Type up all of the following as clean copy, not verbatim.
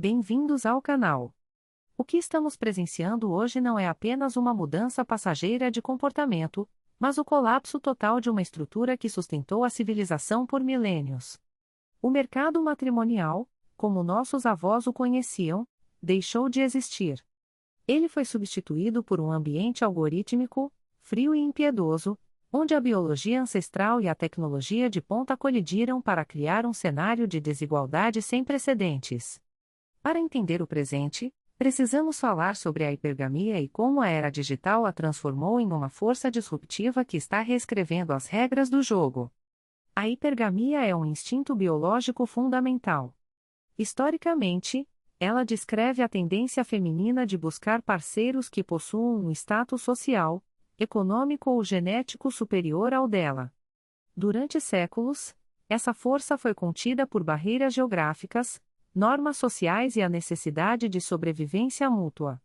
Bem-vindos ao canal. O que estamos presenciando hoje não é apenas uma mudança passageira de comportamento, mas o colapso total de uma estrutura que sustentou a civilização por milênios. O mercado matrimonial, como nossos avós o conheciam, deixou de existir. Ele foi substituído por um ambiente algorítmico, frio e impiedoso, onde a biologia ancestral e a tecnologia de ponta colidiram para criar um cenário de desigualdade sem precedentes. Para entender o presente, precisamos falar sobre a hipergamia e como a era digital a transformou em uma força disruptiva que está reescrevendo as regras do jogo. A hipergamia é um instinto biológico fundamental. Historicamente, ela descreve a tendência feminina de buscar parceiros que possuam um status social, econômico ou genético superior ao dela. Durante séculos, essa força foi contida por barreiras geográficas, normas sociais e a necessidade de sobrevivência mútua.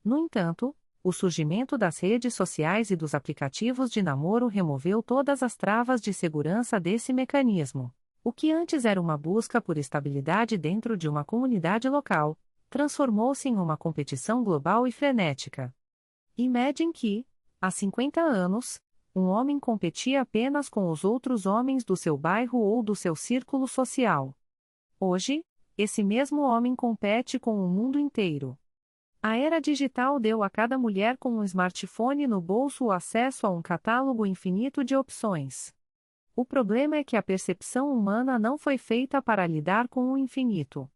No entanto, o surgimento das redes sociais e dos aplicativos de namoro removeu todas as travas de segurança desse mecanismo. O que antes era uma busca por estabilidade dentro de uma comunidade local, transformou-se em uma competição global e frenética. Imagine que, há 50 anos, um homem competia apenas com os outros homens do seu bairro ou do seu círculo social. Hoje, esse mesmo homem compete com o mundo inteiro. A era digital deu a cada mulher com um smartphone no bolso o acesso a um catálogo infinito de opções. O problema é que a percepção humana não foi feita para lidar com o infinito.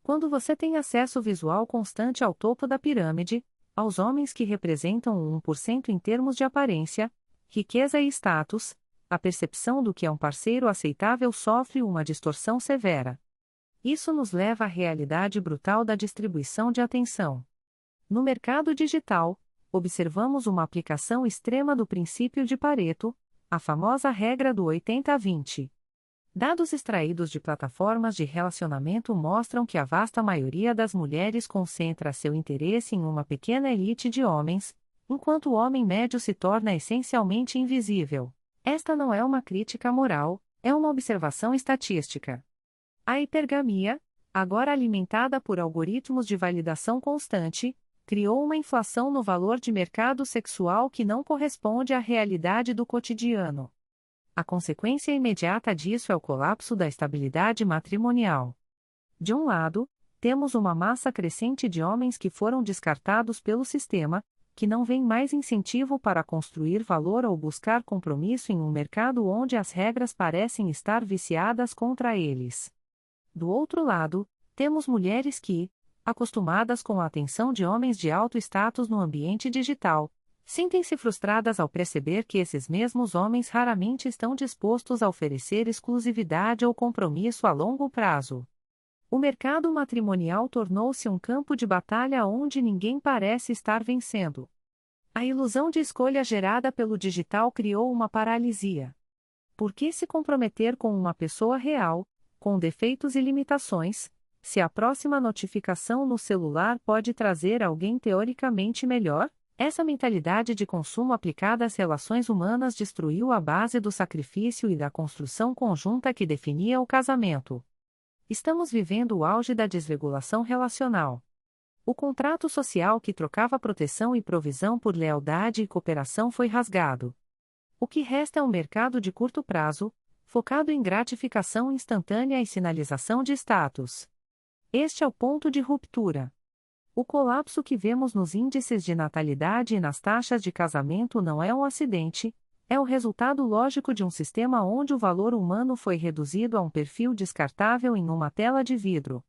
Quando você tem acesso visual constante ao topo da pirâmide, aos homens que representam o 1% em termos de aparência, riqueza e status, a percepção do que é um parceiro aceitável sofre uma distorção severa. Isso nos leva à realidade brutal da distribuição de atenção. No mercado digital, observamos uma aplicação extrema do princípio de Pareto, a famosa regra do 80-20. Dados extraídos de plataformas de relacionamento mostram que a vasta maioria das mulheres concentra seu interesse em uma pequena elite de homens, enquanto o homem médio se torna essencialmente invisível. Esta não é uma crítica moral, é uma observação estatística. A hipergamia, agora alimentada por algoritmos de validação constante, criou uma inflação no valor de mercado sexual que não corresponde à realidade do cotidiano. A consequência imediata disso é o colapso da estabilidade matrimonial. De um lado, temos uma massa crescente de homens que foram descartados pelo sistema, que não vêem mais incentivo para construir valor ou buscar compromisso em um mercado onde as regras parecem estar viciadas contra eles. Do outro lado, temos mulheres que, acostumadas com a atenção de homens de alto status no ambiente digital, sentem-se frustradas ao perceber que esses mesmos homens raramente estão dispostos a oferecer exclusividade ou compromisso a longo prazo. O mercado matrimonial tornou-se um campo de batalha onde ninguém parece estar vencendo. A ilusão de escolha gerada pelo digital criou uma paralisia. Por que se comprometer com uma pessoa real, com defeitos e limitações, se a próxima notificação no celular pode trazer alguém teoricamente melhor? Essa mentalidade de consumo aplicada às relações humanas destruiu a base do sacrifício e da construção conjunta que definia o casamento. Estamos vivendo o auge da desregulação relacional. O contrato social que trocava proteção e provisão por lealdade e cooperação foi rasgado. O que resta é um mercado de curto prazo, focado em gratificação instantânea e sinalização de status. Este é o ponto de ruptura. O colapso que vemos nos índices de natalidade e nas taxas de casamento não é um acidente, é o resultado lógico de um sistema onde o valor humano foi reduzido a um perfil descartável em uma tela de vidro.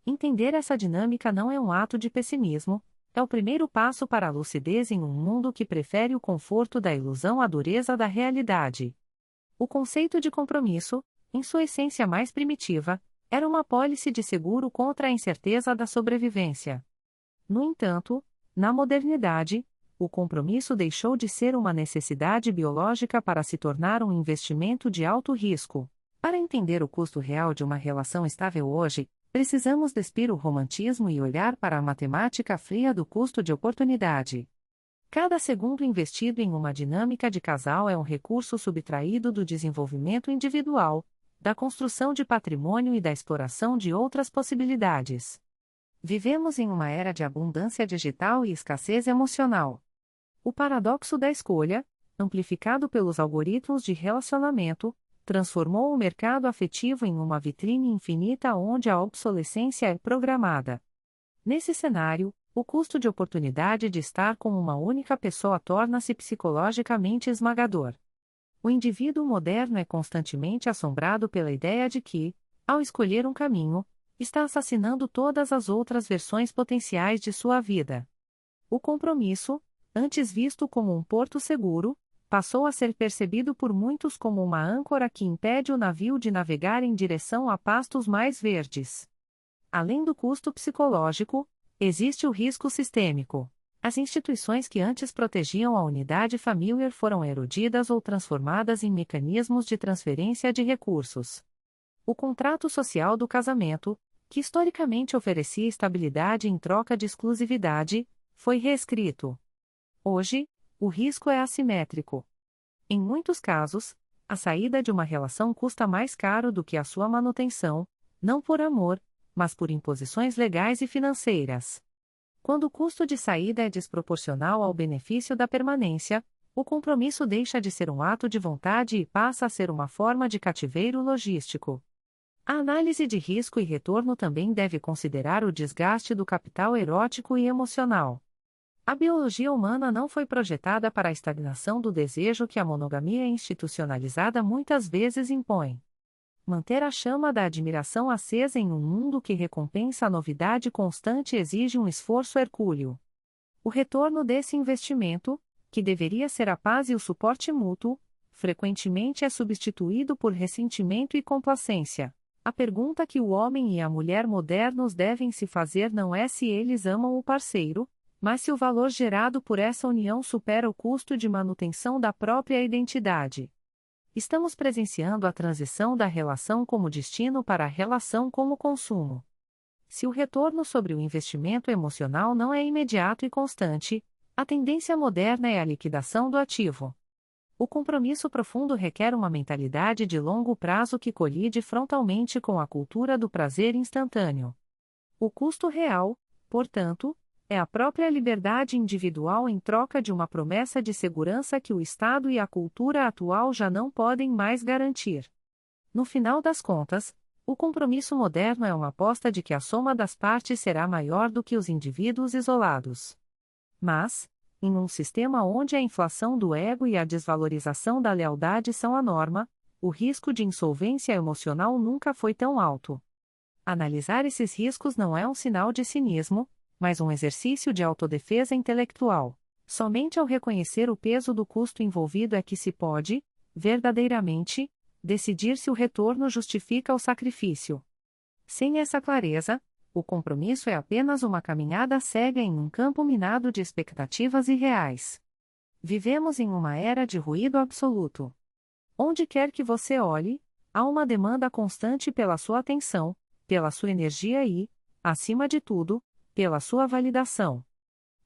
Entender essa dinâmica não é um ato de pessimismo, é o primeiro passo para a lucidez em um mundo que prefere o conforto da ilusão à dureza da realidade. O conceito de compromisso, em sua essência mais primitiva, era uma apólice de seguro contra a incerteza da sobrevivência. No entanto, na modernidade, o compromisso deixou de ser uma necessidade biológica para se tornar um investimento de alto risco. Para entender o custo real de uma relação estável hoje, precisamos despir o romantismo e olhar para a matemática fria do custo de oportunidade. Cada segundo investido em uma dinâmica de casal é um recurso subtraído do desenvolvimento individual, da construção de patrimônio e da exploração de outras possibilidades. Vivemos em uma era de abundância digital e escassez emocional. O paradoxo da escolha, amplificado pelos algoritmos de relacionamento, transformou o mercado afetivo em uma vitrine infinita onde a obsolescência é programada. Nesse cenário, o custo de oportunidade de estar com uma única pessoa torna-se psicologicamente esmagador. O indivíduo moderno é constantemente assombrado pela ideia de que, ao escolher um caminho, está assassinando todas as outras versões potenciais de sua vida. O compromisso, antes visto como um porto seguro, passou a ser percebido por muitos como uma âncora que impede o navio de navegar em direção a pastos mais verdes. Além do custo psicológico, existe o risco sistêmico. As instituições que antes protegiam a unidade familiar foram erodidas ou transformadas em mecanismos de transferência de recursos. O contrato social do casamento, que historicamente oferecia estabilidade em troca de exclusividade, foi reescrito. Hoje, o risco é assimétrico. Em muitos casos, a saída de uma relação custa mais caro do que a sua manutenção, não por amor, mas por imposições legais e financeiras. Quando o custo de saída é desproporcional ao benefício da permanência, o compromisso deixa de ser um ato de vontade e passa a ser uma forma de cativeiro logístico. A análise de risco e retorno também deve considerar o desgaste do capital erótico e emocional. A biologia humana não foi projetada para a estagnação do desejo que a monogamia institucionalizada muitas vezes impõe. Manter a chama da admiração acesa em um mundo que recompensa a novidade constante exige um esforço hercúleo. O retorno desse investimento, que deveria ser a paz e o suporte mútuo, frequentemente é substituído por ressentimento e complacência. A pergunta que o homem e a mulher modernos devem se fazer não é se eles amam o parceiro, mas se o valor gerado por essa união supera o custo de manutenção da própria identidade. Estamos presenciando a transição da relação como destino para a relação como consumo. Se o retorno sobre o investimento emocional não é imediato e constante, a tendência moderna é a liquidação do ativo. O compromisso profundo requer uma mentalidade de longo prazo que colide frontalmente com a cultura do prazer instantâneo. O custo real, portanto, é a própria liberdade individual em troca de uma promessa de segurança que o Estado e a cultura atual já não podem mais garantir. No final das contas, o compromisso moderno é uma aposta de que a soma das partes será maior do que os indivíduos isolados. Mas, em um sistema onde a inflação do ego e a desvalorização da lealdade são a norma, o risco de insolvência emocional nunca foi tão alto. Analisar esses riscos não é um sinal de cinismo, mas um exercício de autodefesa intelectual. Somente ao reconhecer o peso do custo envolvido é que se pode, verdadeiramente, decidir se o retorno justifica o sacrifício. Sem essa clareza, o compromisso é apenas uma caminhada cega em um campo minado de expectativas irreais. Vivemos em uma era de ruído absoluto. Onde quer que você olhe, há uma demanda constante pela sua atenção, pela sua energia e, acima de tudo, pela sua validação.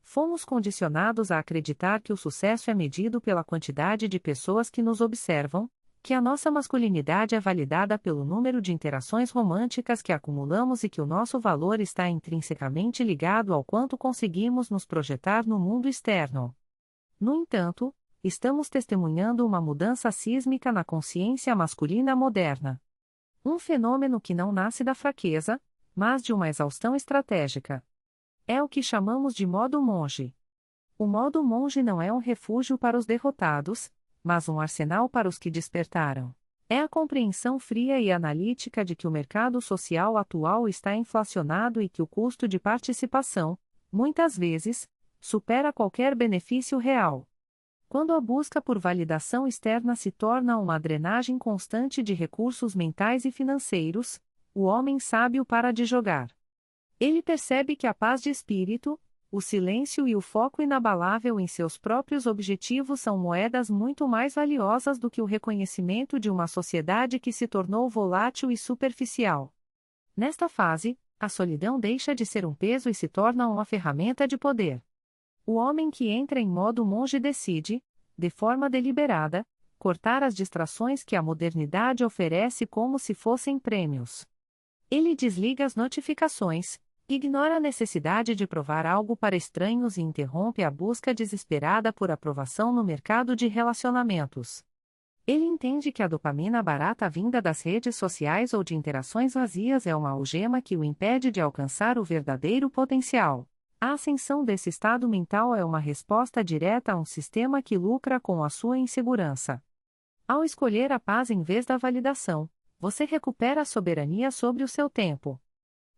Fomos condicionados a acreditar que o sucesso é medido pela quantidade de pessoas que nos observam, que a nossa masculinidade é validada pelo número de interações românticas que acumulamos e que o nosso valor está intrinsecamente ligado ao quanto conseguimos nos projetar no mundo externo. No entanto, estamos testemunhando uma mudança sísmica na consciência masculina moderna. Um fenômeno que não nasce da fraqueza, mas de uma exaustão estratégica. É o que chamamos de modo monge. O modo monge não é um refúgio para os derrotados, mas um arsenal para os que despertaram. É a compreensão fria e analítica de que o mercado social atual está inflacionado e que o custo de participação, muitas vezes, supera qualquer benefício real. Quando a busca por validação externa se torna uma drenagem constante de recursos mentais e financeiros, o homem sábio para de jogar. Ele percebe que a paz de espírito, o silêncio e o foco inabalável em seus próprios objetivos são moedas muito mais valiosas do que o reconhecimento de uma sociedade que se tornou volátil e superficial. Nesta fase, a solidão deixa de ser um peso e se torna uma ferramenta de poder. O homem que entra em modo monge decide, de forma deliberada, cortar as distrações que a modernidade oferece como se fossem prêmios. Ele desliga as notificações, Ignora a necessidade de provar algo para estranhos e interrompe a busca desesperada por aprovação no mercado de relacionamentos. Ele entende que a dopamina barata vinda das redes sociais ou de interações vazias é uma algema que o impede de alcançar o verdadeiro potencial. A ascensão desse estado mental é uma resposta direta a um sistema que lucra com a sua insegurança. Ao escolher a paz em vez da validação, você recupera a soberania sobre o seu tempo.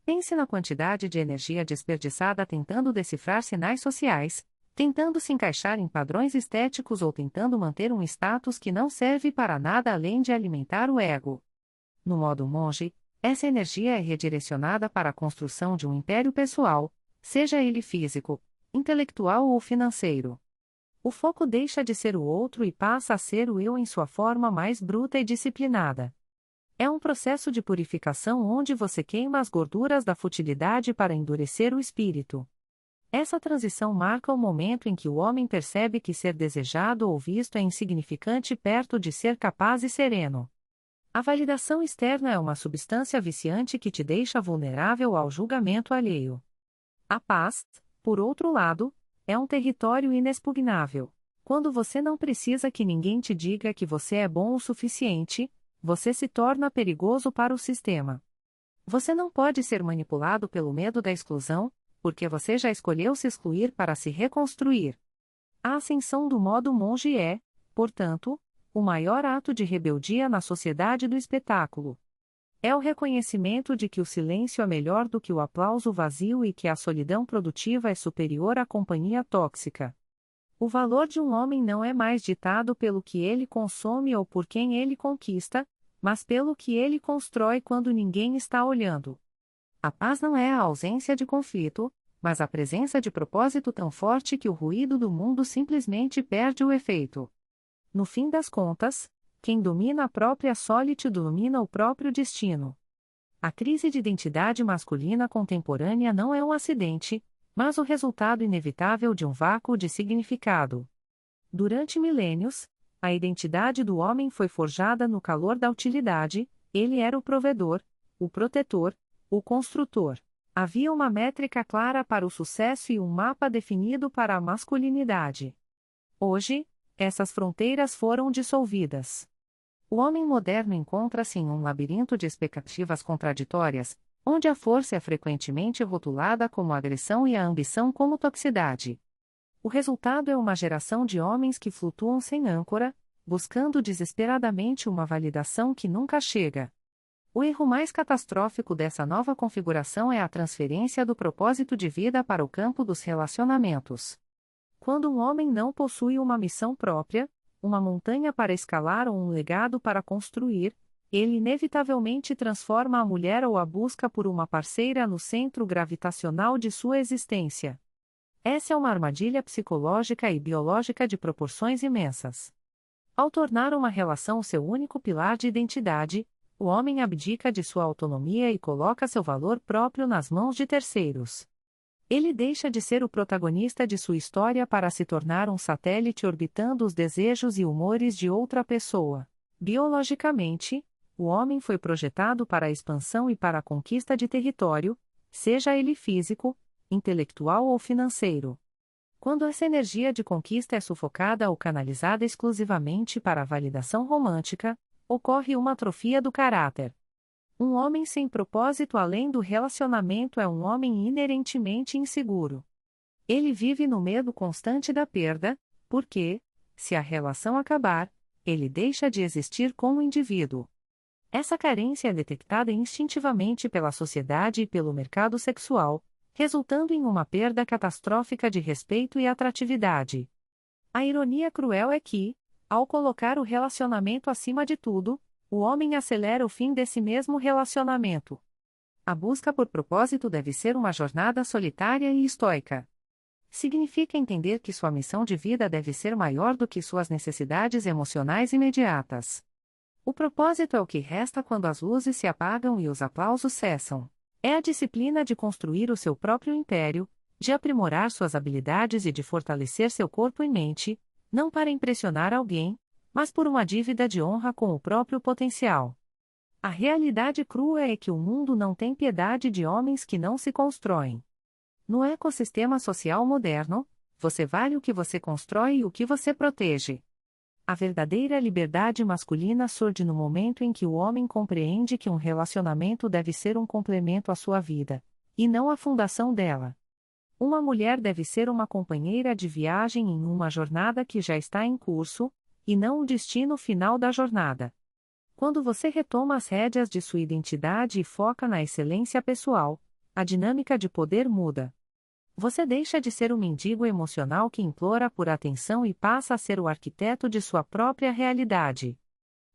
Pense na quantidade de energia desperdiçada tentando decifrar sinais sociais, tentando se encaixar em padrões estéticos ou tentando manter um status que não serve para nada além de alimentar o ego. No modo monge, essa energia é redirecionada para a construção de um império pessoal, seja ele físico, intelectual ou financeiro. O foco deixa de ser o outro e passa a ser o eu em sua forma mais bruta e disciplinada. É um processo de purificação onde você queima as gorduras da futilidade para endurecer o espírito. Essa transição marca o momento em que o homem percebe que ser desejado ou visto é insignificante perto de ser capaz e sereno. A validação externa é uma substância viciante que te deixa vulnerável ao julgamento alheio. A paz, por outro lado, é um território inexpugnável. Quando você não precisa que ninguém te diga que você é bom o suficiente, você se torna perigoso para o sistema. Você não pode ser manipulado pelo medo da exclusão, porque você já escolheu se excluir para se reconstruir. A ascensão do modo monge é, portanto, o maior ato de rebeldia na sociedade do espetáculo. É o reconhecimento de que o silêncio é melhor do que o aplauso vazio e que a solidão produtiva é superior à companhia tóxica. O valor de um homem não é mais ditado pelo que ele consome ou por quem ele conquista, mas pelo que ele constrói quando ninguém está olhando. A paz não é a ausência de conflito, mas a presença de propósito tão forte que o ruído do mundo simplesmente perde o efeito. No fim das contas, quem domina a própria solitude domina o próprio destino. A crise de identidade masculina contemporânea não é um acidente, mas o resultado inevitável de um vácuo de significado. Durante milênios, a identidade do homem foi forjada no calor da utilidade, ele era o provedor, o protetor, o construtor. Havia uma métrica clara para o sucesso e um mapa definido para a masculinidade. Hoje, essas fronteiras foram dissolvidas. O homem moderno encontra-se em um labirinto de expectativas contraditórias, onde a força é frequentemente rotulada como agressão e a ambição como toxicidade. O resultado é uma geração de homens que flutuam sem âncora, buscando desesperadamente uma validação que nunca chega. O erro mais catastrófico dessa nova configuração é a transferência do propósito de vida para o campo dos relacionamentos. Quando um homem não possui uma missão própria, uma montanha para escalar ou um legado para construir, ele inevitavelmente transforma a mulher ou a busca por uma parceira no centro gravitacional de sua existência. Essa é uma armadilha psicológica e biológica de proporções imensas. Ao tornar uma relação seu único pilar de identidade, o homem abdica de sua autonomia e coloca seu valor próprio nas mãos de terceiros. Ele deixa de ser o protagonista de sua história para se tornar um satélite orbitando os desejos e humores de outra pessoa. Biologicamente, o homem foi projetado para a expansão e para a conquista de território, seja ele físico, intelectual ou financeiro. Quando essa energia de conquista é sufocada ou canalizada exclusivamente para a validação romântica, ocorre uma atrofia do caráter. Um homem sem propósito além do relacionamento é um homem inerentemente inseguro. Ele vive no medo constante da perda, porque, se a relação acabar, ele deixa de existir como indivíduo. Essa carência é detectada instintivamente pela sociedade e pelo mercado sexual, resultando em uma perda catastrófica de respeito e atratividade. A ironia cruel é que, ao colocar o relacionamento acima de tudo, o homem acelera o fim desse mesmo relacionamento. A busca por propósito deve ser uma jornada solitária e estoica. Significa entender que sua missão de vida deve ser maior do que suas necessidades emocionais imediatas. O propósito é o que resta quando as luzes se apagam e os aplausos cessam. É a disciplina de construir o seu próprio império, de aprimorar suas habilidades e de fortalecer seu corpo e mente, não para impressionar alguém, mas por uma dívida de honra com o próprio potencial. A realidade crua é que o mundo não tem piedade de homens que não se constroem. No ecossistema social moderno, você vale o que você constrói e o que você protege. A verdadeira liberdade masculina surge no momento em que o homem compreende que um relacionamento deve ser um complemento à sua vida, e não a fundação dela. Uma mulher deve ser uma companheira de viagem em uma jornada que já está em curso, e não o destino final da jornada. Quando você retoma as rédeas de sua identidade e foca na excelência pessoal, a dinâmica de poder muda. Você deixa de ser o mendigo emocional que implora por atenção e passa a ser o arquiteto de sua própria realidade.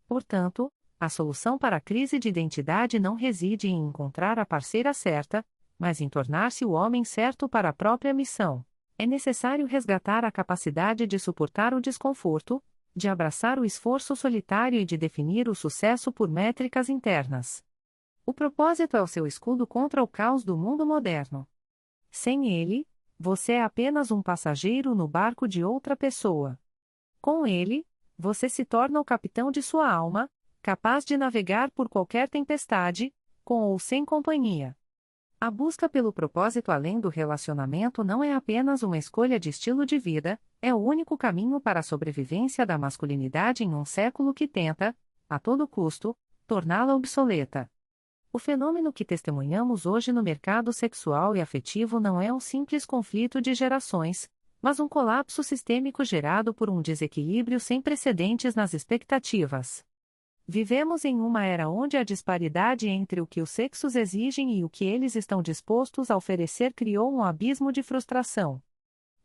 Portanto, a solução para a crise de identidade não reside em encontrar a parceira certa, mas em tornar-se o homem certo para a própria missão. É necessário resgatar a capacidade de suportar o desconforto, de abraçar o esforço solitário e de definir o sucesso por métricas internas. O propósito é o seu escudo contra o caos do mundo moderno. Sem ele, você é apenas um passageiro no barco de outra pessoa. Com ele, você se torna o capitão de sua alma, capaz de navegar por qualquer tempestade, com ou sem companhia. A busca pelo propósito além do relacionamento não é apenas uma escolha de estilo de vida, é o único caminho para a sobrevivência da masculinidade em um século que tenta, a todo custo, torná-la obsoleta. O fenômeno que testemunhamos hoje no mercado sexual e afetivo não é um simples conflito de gerações, mas um colapso sistêmico gerado por um desequilíbrio sem precedentes nas expectativas. Vivemos em uma era onde a disparidade entre o que os sexos exigem e o que eles estão dispostos a oferecer criou um abismo de frustração.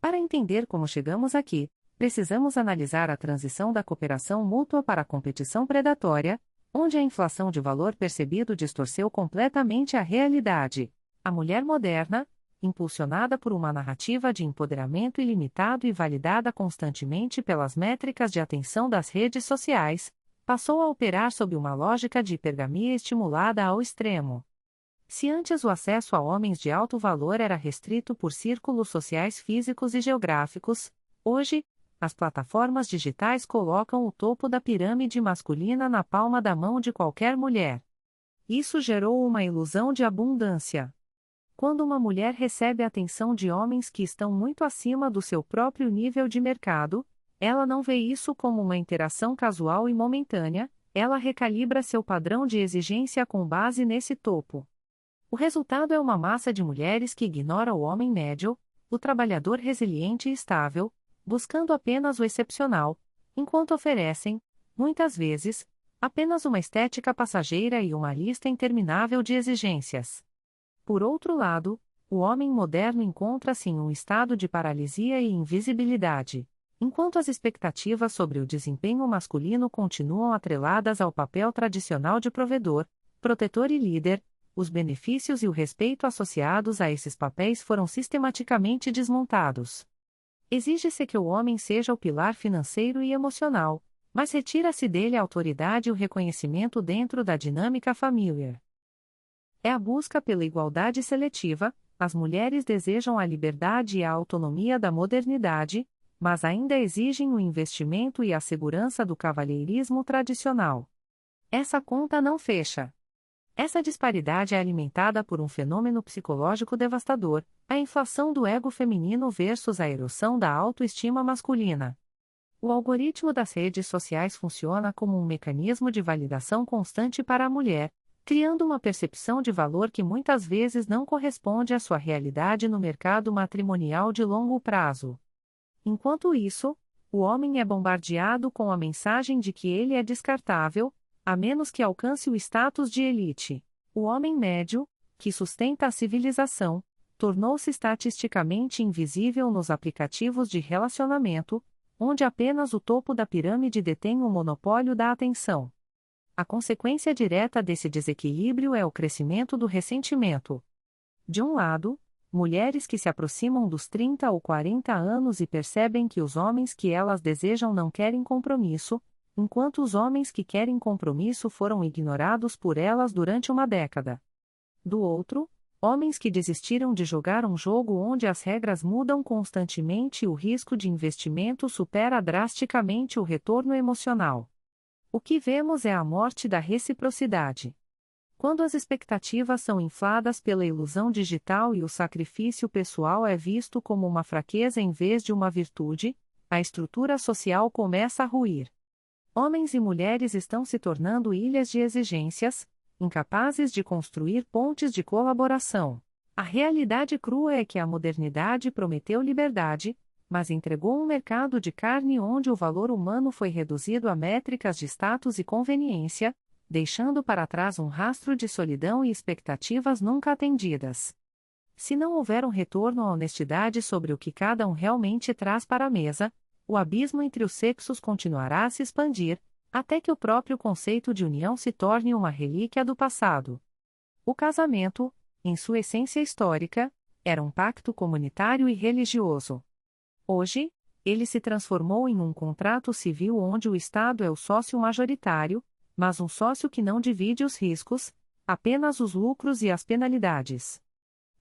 Para entender como chegamos aqui, precisamos analisar a transição da cooperação mútua para a competição predatória, onde a inflação de valor percebido distorceu completamente a realidade. A mulher moderna, impulsionada por uma narrativa de empoderamento ilimitado e validada constantemente pelas métricas de atenção das redes sociais, passou a operar sob uma lógica de hipergamia estimulada ao extremo. Se antes o acesso a homens de alto valor era restrito por círculos sociais físicos e geográficos, hoje, as plataformas digitais colocam o topo da pirâmide masculina na palma da mão de qualquer mulher. Isso gerou uma ilusão de abundância. Quando uma mulher recebe a atenção de homens que estão muito acima do seu próprio nível de mercado, ela não vê isso como uma interação casual e momentânea, ela recalibra seu padrão de exigência com base nesse topo. O resultado é uma massa de mulheres que ignora o homem médio, o trabalhador resiliente e estável, buscando apenas o excepcional, enquanto oferecem, muitas vezes, apenas uma estética passageira e uma lista interminável de exigências. Por outro lado, o homem moderno encontra-se em um estado de paralisia e invisibilidade. Enquanto as expectativas sobre o desempenho masculino continuam atreladas ao papel tradicional de provedor, protetor e líder, os benefícios e o respeito associados a esses papéis foram sistematicamente desmontados. Exige-se que o homem seja o pilar financeiro e emocional, mas retira-se dele a autoridade e o reconhecimento dentro da dinâmica familiar. É a busca pela igualdade seletiva, as mulheres desejam a liberdade e a autonomia da modernidade, mas ainda exigem o investimento e a segurança do cavalheirismo tradicional. Essa conta não fecha. Essa disparidade é alimentada por um fenômeno psicológico devastador, a inflação do ego feminino versus a erosão da autoestima masculina. O algoritmo das redes sociais funciona como um mecanismo de validação constante para a mulher, criando uma percepção de valor que muitas vezes não corresponde à sua realidade no mercado matrimonial de longo prazo. Enquanto isso, o homem é bombardeado com a mensagem de que ele é descartável, a menos que alcance o status de elite. O homem médio, que sustenta a civilização, tornou-se estatisticamente invisível nos aplicativos de relacionamento, onde apenas o topo da pirâmide detém o monopólio da atenção. A consequência direta desse desequilíbrio é o crescimento do ressentimento. De um lado, mulheres que se aproximam dos 30 ou 40 anos e percebem que os homens que elas desejam não querem compromisso, enquanto os homens que querem compromisso foram ignorados por elas durante uma década. Do outro, homens que desistiram de jogar um jogo onde as regras mudam constantemente e o risco de investimento supera drasticamente o retorno emocional. O que vemos é a morte da reciprocidade. Quando as expectativas são infladas pela ilusão digital e o sacrifício pessoal é visto como uma fraqueza em vez de uma virtude, a estrutura social começa a ruir. Homens e mulheres estão se tornando ilhas de exigências, incapazes de construir pontes de colaboração. A realidade crua é que a modernidade prometeu liberdade, mas entregou um mercado de carne onde o valor humano foi reduzido a métricas de status e conveniência, deixando para trás um rastro de solidão e expectativas nunca atendidas. Se não houver um retorno à honestidade sobre o que cada um realmente traz para a mesa, o abismo entre os sexos continuará a se expandir, até que o próprio conceito de união se torne uma relíquia do passado. O casamento, em sua essência histórica, era um pacto comunitário e religioso. Hoje, ele se transformou em um contrato civil onde o Estado é o sócio majoritário, mas um sócio que não divide os riscos, apenas os lucros e as penalidades.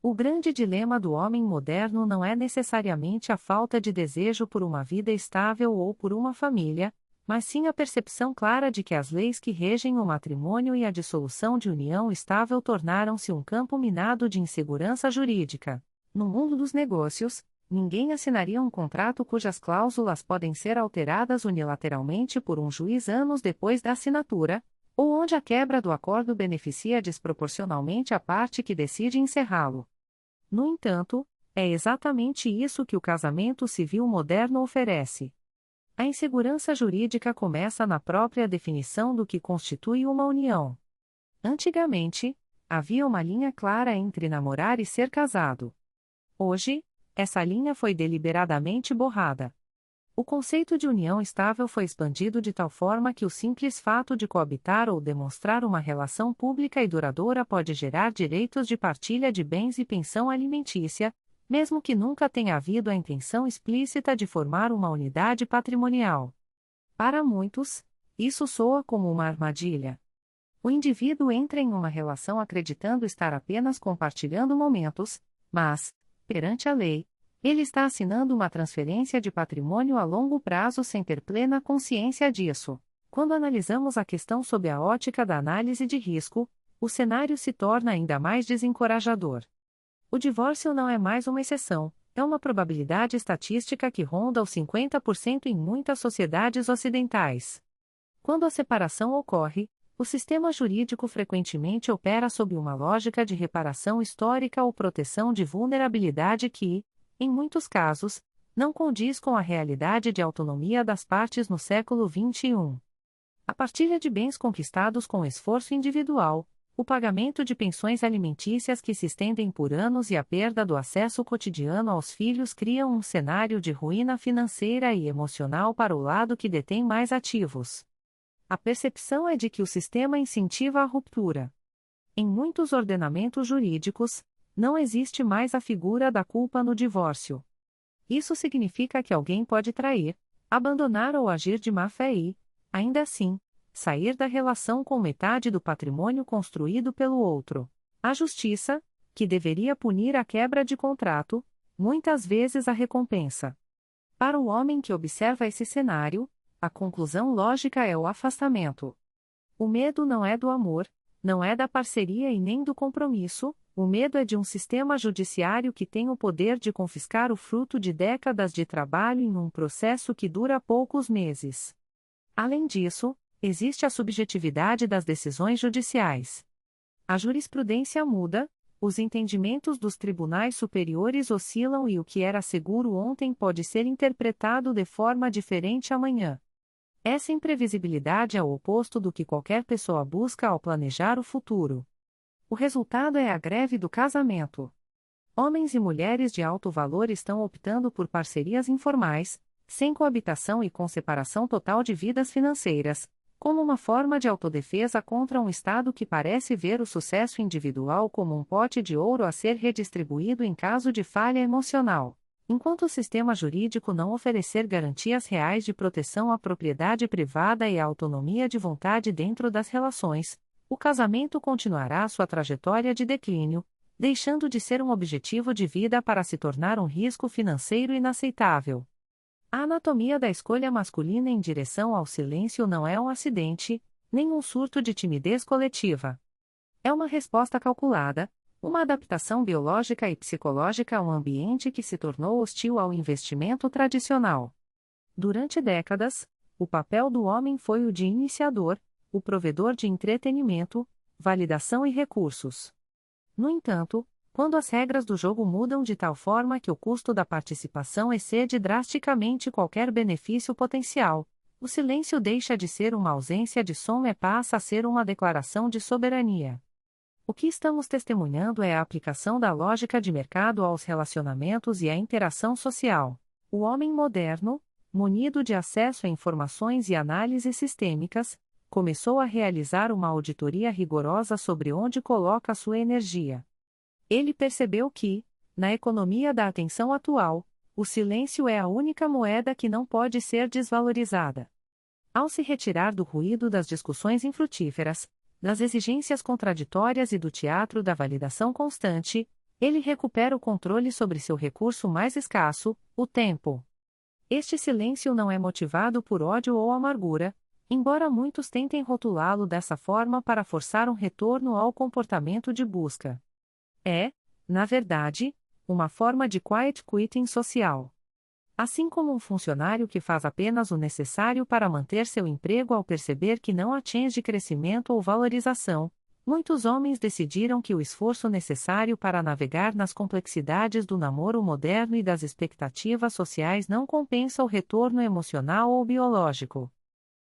O grande dilema do homem moderno não é necessariamente a falta de desejo por uma vida estável ou por uma família, mas sim a percepção clara de que as leis que regem o matrimônio e a dissolução de união estável tornaram-se um campo minado de insegurança jurídica. No mundo dos negócios, ninguém assinaria um contrato cujas cláusulas podem ser alteradas unilateralmente por um juiz anos depois da assinatura, ou onde a quebra do acordo beneficia desproporcionalmente a parte que decide encerrá-lo. No entanto, é exatamente isso que o casamento civil moderno oferece. A insegurança jurídica começa na própria definição do que constitui uma união. Antigamente, havia uma linha clara entre namorar e ser casado. Hoje, essa linha foi deliberadamente borrada. O conceito de união estável foi expandido de tal forma que o simples fato de coabitar ou demonstrar uma relação pública e duradoura pode gerar direitos de partilha de bens e pensão alimentícia, mesmo que nunca tenha havido a intenção explícita de formar uma unidade patrimonial. Para muitos, isso soa como uma armadilha. O indivíduo entra em uma relação acreditando estar apenas compartilhando momentos, mas, perante a lei, ele está assinando uma transferência de patrimônio a longo prazo sem ter plena consciência disso. Quando analisamos a questão sob a ótica da análise de risco, o cenário se torna ainda mais desencorajador. O divórcio não é mais uma exceção, é uma probabilidade estatística que ronda os 50% em muitas sociedades ocidentais. Quando a separação ocorre, o sistema jurídico frequentemente opera sob uma lógica de reparação histórica ou proteção de vulnerabilidade que, em muitos casos, não condiz com a realidade de autonomia das partes no século XXI. A partilha de bens conquistados com esforço individual, o pagamento de pensões alimentícias que se estendem por anos e a perda do acesso cotidiano aos filhos criam um cenário de ruína financeira e emocional para o lado que detém mais ativos. A percepção é de que o sistema incentiva a ruptura. Em muitos ordenamentos jurídicos, não existe mais a figura da culpa no divórcio. Isso significa que alguém pode trair, abandonar ou agir de má fé e, ainda assim, sair da relação com metade do patrimônio construído pelo outro. A justiça, que deveria punir a quebra de contrato, muitas vezes a recompensa. Para o homem que observa esse cenário, a conclusão lógica é o afastamento. O medo não é do amor, não é da parceria e nem do compromisso, o medo é de um sistema judiciário que tem o poder de confiscar o fruto de décadas de trabalho em um processo que dura poucos meses. Além disso, existe a subjetividade das decisões judiciais. A jurisprudência muda, os entendimentos dos tribunais superiores oscilam e o que era seguro ontem pode ser interpretado de forma diferente amanhã. Essa imprevisibilidade é o oposto do que qualquer pessoa busca ao planejar o futuro. O resultado é a greve do casamento. Homens e mulheres de alto valor estão optando por parcerias informais, sem coabitação e com separação total de vidas financeiras, como uma forma de autodefesa contra um Estado que parece ver o sucesso individual como um pote de ouro a ser redistribuído em caso de falha emocional. Enquanto o sistema jurídico não oferecer garantias reais de proteção à propriedade privada e à autonomia de vontade dentro das relações, o casamento continuará sua trajetória de declínio, deixando de ser um objetivo de vida para se tornar um risco financeiro inaceitável. A anatomia da escolha masculina em direção ao silêncio não é um acidente, nem um surto de timidez coletiva. É uma resposta calculada, uma adaptação biológica e psicológica a um ambiente que se tornou hostil ao investimento tradicional. Durante décadas, o papel do homem foi o de iniciador, o provedor de entretenimento, validação e recursos. No entanto, quando as regras do jogo mudam de tal forma que o custo da participação excede drasticamente qualquer benefício potencial, o silêncio deixa de ser uma ausência de som e passa a ser uma declaração de soberania. O que estamos testemunhando é a aplicação da lógica de mercado aos relacionamentos e à interação social. O homem moderno, munido de acesso a informações e análises sistêmicas, começou a realizar uma auditoria rigorosa sobre onde coloca sua energia. Ele percebeu que, na economia da atenção atual, o silêncio é a única moeda que não pode ser desvalorizada. Ao se retirar do ruído das discussões infrutíferas, das exigências contraditórias e do teatro da validação constante, ele recupera o controle sobre seu recurso mais escasso, o tempo. Este silêncio não é motivado por ódio ou amargura, embora muitos tentem rotulá-lo dessa forma para forçar um retorno ao comportamento de busca. É, na verdade, uma forma de quiet quitting social. Assim como um funcionário que faz apenas o necessário para manter seu emprego ao perceber que não atinge crescimento ou valorização, muitos homens decidiram que o esforço necessário para navegar nas complexidades do namoro moderno e das expectativas sociais não compensa o retorno emocional ou biológico.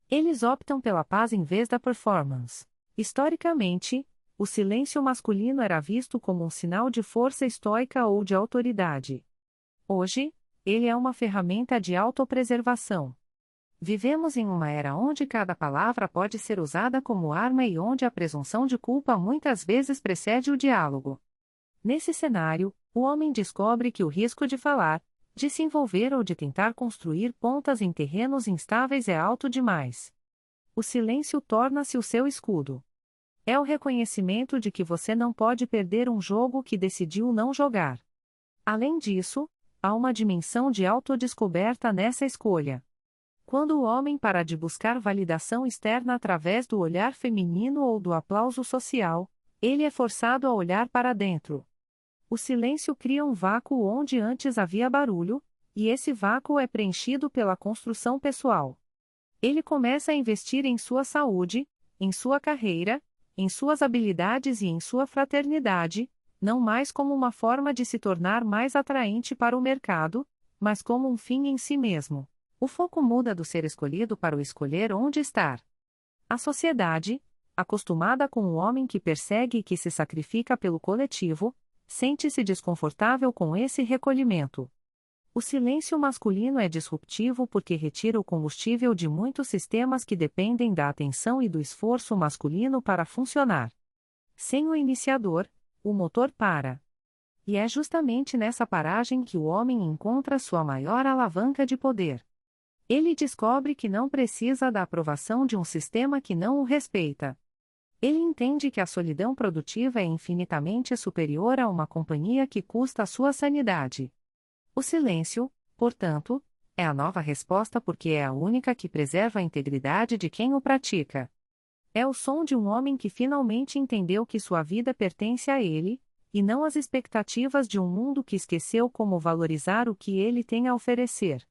Eles optam pela paz em vez da performance. Historicamente, o silêncio masculino era visto como um sinal de força estoica ou de autoridade. Hoje, ele é uma ferramenta de autopreservação. Vivemos em uma era onde cada palavra pode ser usada como arma e onde a presunção de culpa muitas vezes precede o diálogo. Nesse cenário, o homem descobre que o risco de falar, de se envolver ou de tentar construir pontas em terrenos instáveis é alto demais. O silêncio torna-se o seu escudo. É o reconhecimento de que você não pode perder um jogo que decidiu não jogar. Além disso, há uma dimensão de autodescoberta nessa escolha. Quando o homem para de buscar validação externa através do olhar feminino ou do aplauso social, ele é forçado a olhar para dentro. O silêncio cria um vácuo onde antes havia barulho, e esse vácuo é preenchido pela construção pessoal. Ele começa a investir em sua saúde, em sua carreira, em suas habilidades e em sua fraternidade, não mais como uma forma de se tornar mais atraente para o mercado, mas como um fim em si mesmo. O foco muda do ser escolhido para o escolher onde estar. A sociedade, acostumada com o homem que persegue e que se sacrifica pelo coletivo, sente-se desconfortável com esse recolhimento. O silêncio masculino é disruptivo porque retira o combustível de muitos sistemas que dependem da atenção e do esforço masculino para funcionar. Sem o iniciador, o motor para. E é justamente nessa paragem que o homem encontra sua maior alavanca de poder. Ele descobre que não precisa da aprovação de um sistema que não o respeita. Ele entende que a solidão produtiva é infinitamente superior a uma companhia que custa a sua sanidade. O silêncio, portanto, é a nova resposta porque é a única que preserva a integridade de quem o pratica. É o som de um homem que finalmente entendeu que sua vida pertence a ele, e não às expectativas de um mundo que esqueceu como valorizar o que ele tem a oferecer.